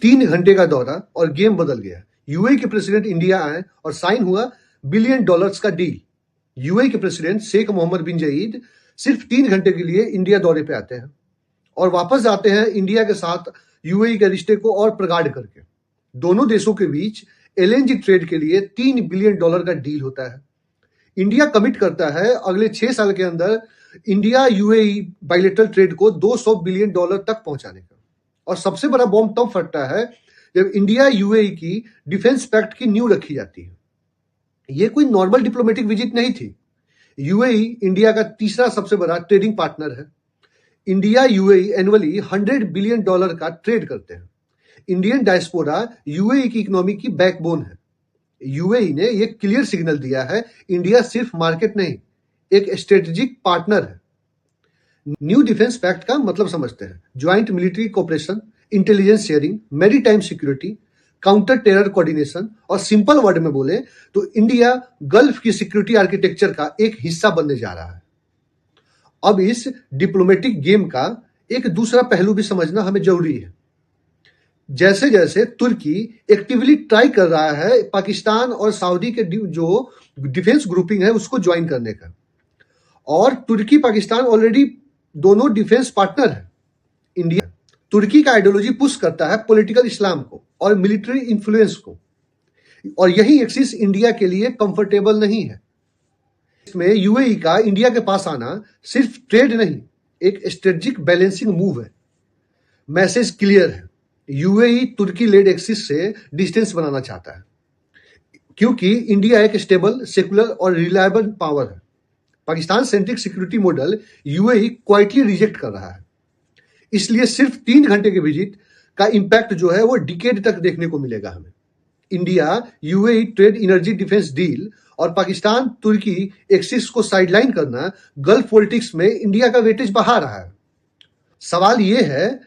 3 घंटे का दौरा और गेम बदल गया। यूएई के प्रेसिडेंट इंडिया आए और साइन हुआ $1 बिलियन का डील। यूएई के प्रेसिडेंट शेख मोहम्मद बिन जायद सिर्फ 3 घंटे के लिए इंडिया दौरे पे आते हैं और वापस जाते हैं इंडिया के साथ यूएई के रिश्ते को और प्रगाढ़ करके। दोनों देशों के बीच एलएनजी ट्रेड के लिए $3 बिलियन का डील होता है। इंडिया कमिट करता है अगले 6 साल के अंदर इंडिया यूएई बायलैटरल ट्रेड को $200 बिलियन तक पहुंचाने का। और सबसे बड़ा बॉम्ब तब फटता है जब इंडिया यूएई की डिफेंस पैक्ट की नींव रखी जाती है। ये कोई नॉर्मल डिप्लोमेटिक विजिट नहीं थी। यूएई इंडिया का तीसरा सबसे बड़ा ट्रेडिंग पार्टनर है। इंडिया यूएई एनुअली $100 बिलियन का ट्रेड करते हैं। इंडियन डायस्पोरा यूएई की इकोनॉमी की बैकबोन है। यूएई ने यह क्लियर सिग्नल दिया है, इंडिया सिर्फ मार्केट नहीं, एक स्ट्रेटेजिक पार्टनर है। न्यू डिफेंस पैक्ट का मतलब समझते हैं। Joint military cooperation, intelligence sharing, maritime security, counter terror coordination और सिंपल वर्ड में बोले तो इंडिया गल्फ की सिक्योरिटी आर्किटेक्चर का एक हिस्सा बनने जा रहा है। अब इस डिप्लोमेटिक गेम का एक दूसरा पहलू भी समझना हमें जरूरी है। जैसे जैसे तुर्की एक्टिवली ट्राई कर रहा है पाकिस्तान और सऊदी के जो डिफेंस ग्रुपिंग है उसको ज्वाइन करने का, और तुर्की पाकिस्तान ऑलरेडी दोनों डिफेंस पार्टनर है। इंडिया तुर्की का आइडियोलॉजी पुश करता है पॉलिटिकल इस्लाम को और मिलिट्री इन्फ्लुएंस को, और यही एक्सिस इंडिया के लिए कंफर्टेबल नहीं है। इसमें यूएई का इंडिया के पास आना सिर्फ ट्रेड नहीं, एक स्ट्रेटेजिक बैलेंसिंग मूव है। मैसेज क्लियर है, यूएई तुर्की लेड एक्सिस से डिस्टेंस बनाना चाहता है क्योंकि इंडिया एक स्टेबल, सेकुलर और रिलायबल पावर है। Pakistan centric security model UAE quietly reject कर रहा है। इसलिए सिर्फ 3 घंटे के विजिट का इंपैक्ट जो है वो डिकेड तक देखने को मिलेगा हमें। India UAE trade, energy, defence deal और पाकिस्तान तुर्की एक्सिस को साइडलाइन करना गल्फ पॉलिटिक्स में इंडिया का वेटेज बढ़ा रहा है। सवाल यह है,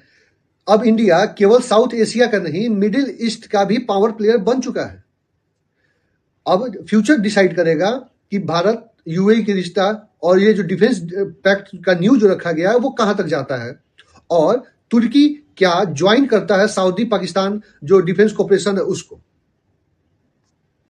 अब इंडिया केवल साउथ एशिया का नहीं, मिडिल ईस्ट का भी पावर प्लेयर बन चुका है। अब फ्यूचर डिसाइड करेगा कि भारत यूएई के रिश्ता और ये जो डिफेंस पैक्ट का न्यू जो रखा गया है वो कहां तक जाता है, और तुर्की क्या ज्वाइन करता है सऊदी पाकिस्तान जो डिफेंस कोऑपरेशन है उसको।